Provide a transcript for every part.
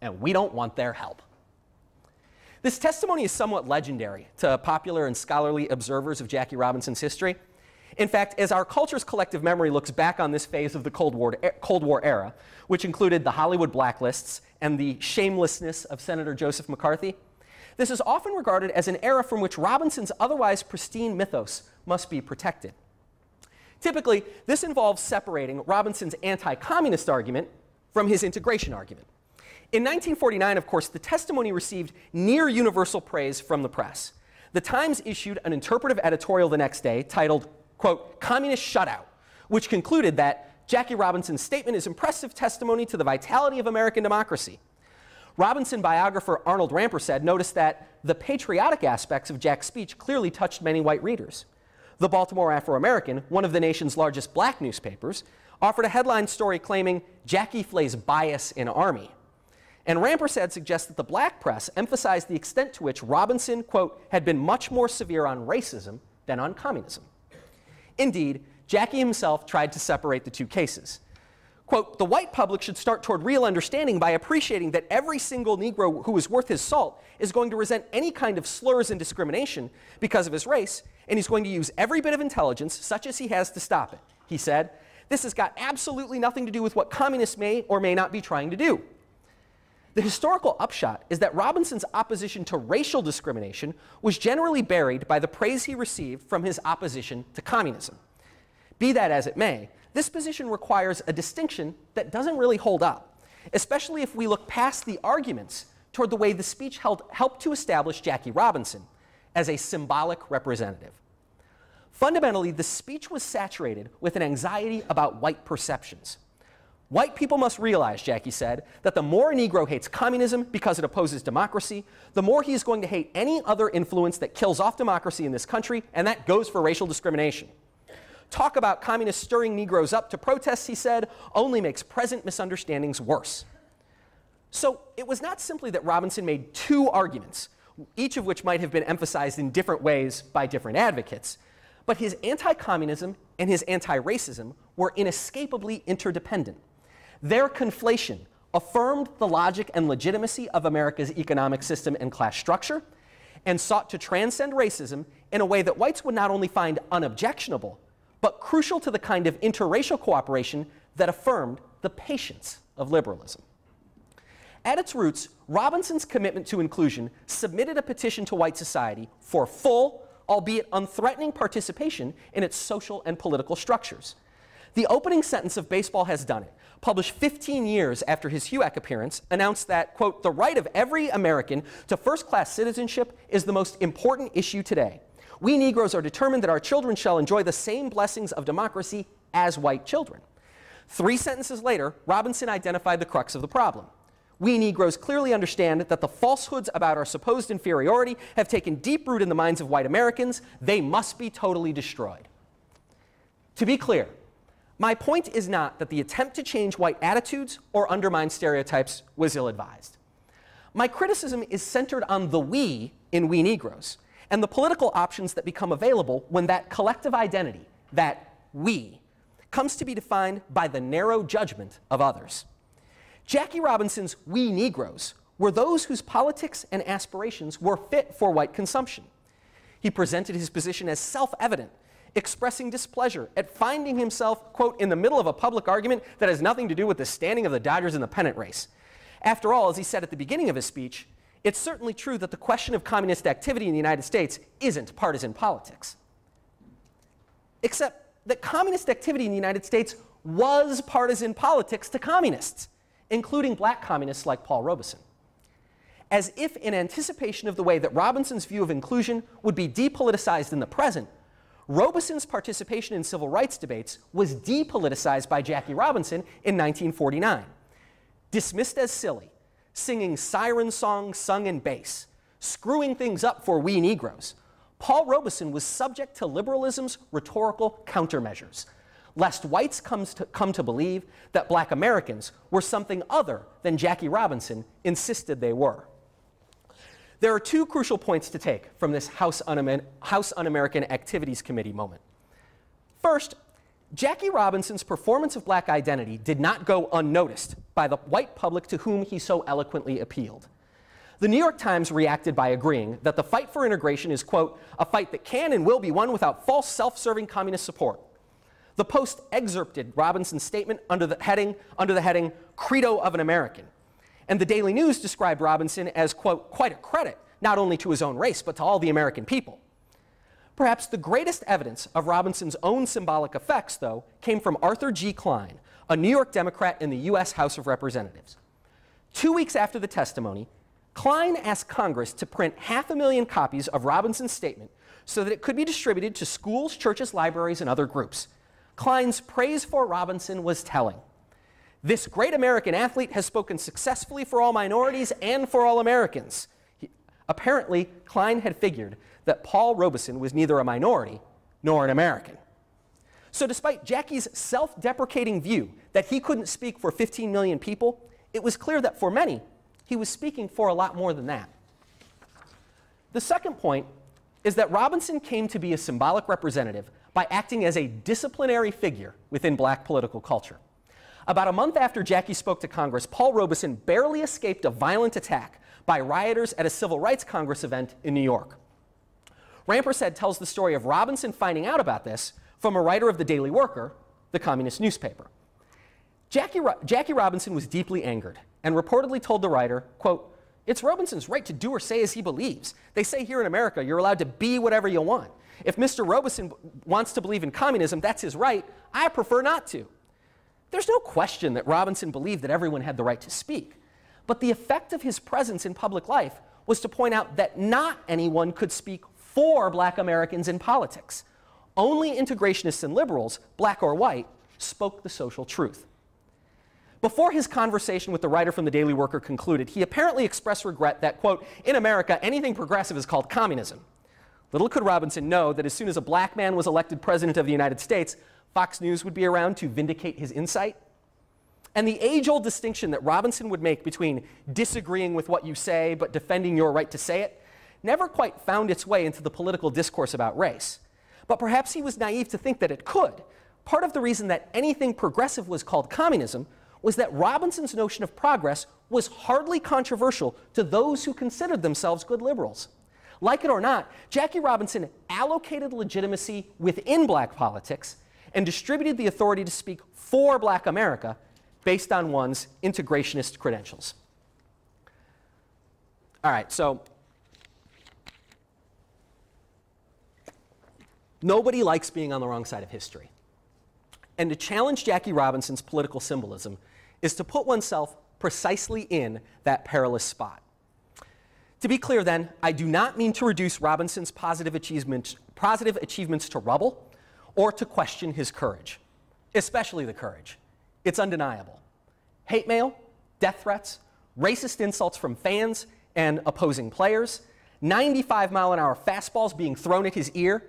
and we don't want their help. This testimony is somewhat legendary to popular and scholarly observers of Jackie Robinson's history. In fact, as our culture's collective memory looks back on this phase of the Cold War era, which included the Hollywood blacklists and the shamelessness of Senator Joseph McCarthy, this is often regarded as an era from which Robinson's otherwise pristine mythos must be protected. Typically, this involves separating Robinson's anti-communist argument from his integration argument. In 1949, of course, the testimony received near universal praise from the press. The Times issued an interpretive editorial the next day titled, quote, "Communist Shutout," which concluded that Jackie Robinson's statement is impressive testimony to the vitality of American democracy. Robinson biographer Arnold Rampersad noticed that the patriotic aspects of Jack's speech clearly touched many white readers. The Baltimore Afro-American, one of the nation's largest black newspapers, offered a headline story claiming Jackie flays bias in Army. And Rampersad suggests that the black press emphasized the extent to which Robinson, quote, had been much more severe on racism than on communism. Indeed, Jackie himself tried to separate the two cases. Quote, "The white public should start toward real understanding by appreciating that every single Negro who is worth his salt is going to resent any kind of slurs and discrimination because of his race, and he's going to use every bit of intelligence, such as he has, to stop it," he said. "This has got absolutely nothing to do with what communists may or may not be trying to do." The historical upshot is that Robinson's opposition to racial discrimination was generally buried by the praise he received from his opposition to communism. Be that as it may, this position requires a distinction that doesn't really hold up, especially if we look past the arguments toward the way the speech helped to establish Jackie Robinson as a symbolic representative. Fundamentally, the speech was saturated with an anxiety about white perceptions. "White people must realize," Jackie said, "that the more a Negro hates communism because it opposes democracy, the more he is going to hate any other influence that kills off democracy in this country, and that goes for racial discrimination. Talk about communists stirring Negroes up to protests," he said, "only makes present misunderstandings worse." So it was not simply that Robinson made two arguments, each of which might have been emphasized in different ways by different advocates, but his anti-communism and his anti-racism were inescapably interdependent. Their conflation affirmed the logic and legitimacy of America's economic system and class structure, and sought to transcend racism in a way that whites would not only find unobjectionable, but crucial to the kind of interracial cooperation that affirmed the patience of liberalism. At its roots, Robinson's commitment to inclusion submitted a petition to white society for full, albeit unthreatening, participation in its social and political structures. The opening sentence of Baseball Has Done It, published 15 years after his HUAC appearance, announced that, quote, "The right of every American to first-class citizenship is the most important issue today. We Negroes are determined that our children shall enjoy the same blessings of democracy as white children." 3 sentences later, Robinson identified the crux of the problem. "We Negroes clearly understand that the falsehoods about our supposed inferiority have taken deep root in the minds of white Americans. They must be totally destroyed." To be clear, my point is not that the attempt to change white attitudes or undermine stereotypes was ill-advised. My criticism is centered on the we in We Negroes, and the political options that become available when that collective identity, that we, comes to be defined by the narrow judgment of others. Jackie Robinson's We Negroes were those whose politics and aspirations were fit for white consumption. He presented his position as self-evident, expressing displeasure at finding himself, quote, "in the middle of a public argument that has nothing to do with the standing of the Dodgers in the pennant race." After all, as he said at the beginning of his speech, it's certainly true that the question of communist activity in the United States isn't partisan politics. Except that communist activity in the United States was partisan politics to communists, including black communists like Paul Robeson. As if in anticipation of the way that Robinson's view of inclusion would be depoliticized in the present, Robeson's participation in civil rights debates was depoliticized by Jackie Robinson in 1949. Dismissed as silly, singing siren songs sung in bass, screwing things up for We Negroes, Paul Robeson was subject to liberalism's rhetorical countermeasures, lest whites come to believe that black Americans were something other than Jackie Robinson insisted they were. There are 2 crucial points to take from this House Un-American Activities Committee moment. First, Jackie Robinson's performance of black identity did not go unnoticed by the white public to whom he so eloquently appealed. The New York Times reacted by agreeing that the fight for integration is, quote, a fight that can and will be won without false self-serving communist support. The Post excerpted Robinson's statement under the heading, Credo of an American. And the Daily News described Robinson as, quote, quite a credit, not only to his own race, but to all the American people. Perhaps the greatest evidence of Robinson's own symbolic effects, though, came from Arthur G. Klein, a New York Democrat in the U.S. House of Representatives. 2 weeks after the testimony, Klein asked Congress to print 500,000 copies of Robinson's statement so that it could be distributed to schools, churches, libraries, and other groups. Klein's praise for Robinson was telling. This great American athlete has spoken successfully for all minorities and for all Americans. Apparently, Klein had figured that Paul Robeson was neither a minority nor an American. So despite Jackie's self-deprecating view that he couldn't speak for 15 million people, it was clear that for many, he was speaking for a lot more than that. The second point is that Robinson came to be a symbolic representative by acting as a disciplinary figure within black political culture. About a month after Jackie spoke to Congress, Paul Robeson barely escaped a violent attack by rioters at a Civil Rights Congress event in New York. Rampersad tells the story of Robinson finding out about this from a writer of the Daily Worker, the communist newspaper. Jackie Robinson was deeply angered and reportedly told the writer, quote, it's Robinson's right to do or say as he believes. They say here in America you're allowed to be whatever you want. If Mr. Robeson wants to believe in communism, that's his right. I prefer not to. There's no question that Robinson believed that everyone had the right to speak, but the effect of his presence in public life was to point out that not anyone could speak for black Americans in politics. Only integrationists and liberals, black or white, spoke the social truth. Before his conversation with the writer from the Daily Worker concluded, he apparently expressed regret that, quote, in America, anything progressive is called communism. Little could Robinson know that as soon as a black man was elected president of the United States, Fox News would be around to vindicate his insight. And the age-old distinction that Robinson would make between disagreeing with what you say but defending your right to say it never quite found its way into the political discourse about race. But perhaps he was naive to think that it could. Part of the reason that anything progressive was called communism was that Robinson's notion of progress was hardly controversial to those who considered themselves good liberals. Like it or not, Jackie Robinson allocated legitimacy within black politics and distributed the authority to speak for black America based on one's integrationist credentials. All right, so nobody likes being on the wrong side of history. And to challenge Jackie Robinson's political symbolism is to put oneself precisely in that perilous spot. To be clear then, I do not mean to reduce Robinson's positive achievements to rubble or to question his courage, especially the courage. It's undeniable. Hate mail, death threats, racist insults from fans and opposing players, 95-mile-an-hour fastballs being thrown at his ear.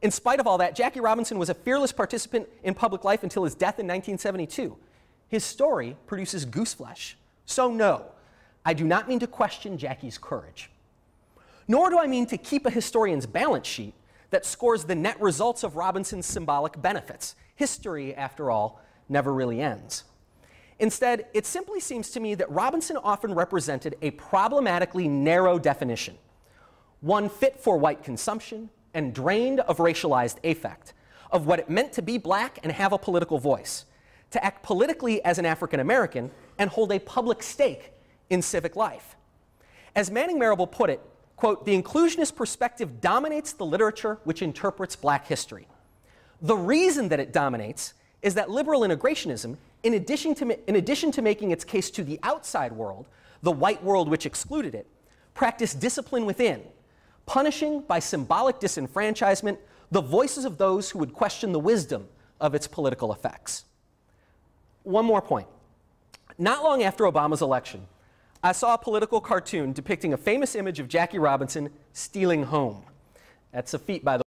In spite of all that, Jackie Robinson was a fearless participant in public life until his death in 1972. His story produces gooseflesh. So no, I do not mean to question Jackie's courage. Nor do I mean to keep a historian's balance sheet that scores the net results of Robinson's symbolic benefits. History, after all, never really ends. Instead, it simply seems to me that Robinson often represented a problematically narrow definition, one fit for white consumption and drained of racialized affect, of what it meant to be black and have a political voice, to act politically as an African American and hold a public stake in civic life. As Manning Marable put it, quote, the inclusionist perspective dominates the literature which interprets black history. The reason that it dominates is that liberal integrationism, in addition to making its case to the outside world, the white world which excluded it, practiced discipline within, punishing by symbolic disenfranchisement the voices of those who would question the wisdom of its political effects. One more point. Not long after Obama's election, I saw a political cartoon depicting a famous image of Jackie Robinson stealing home. That's a feat, by the way.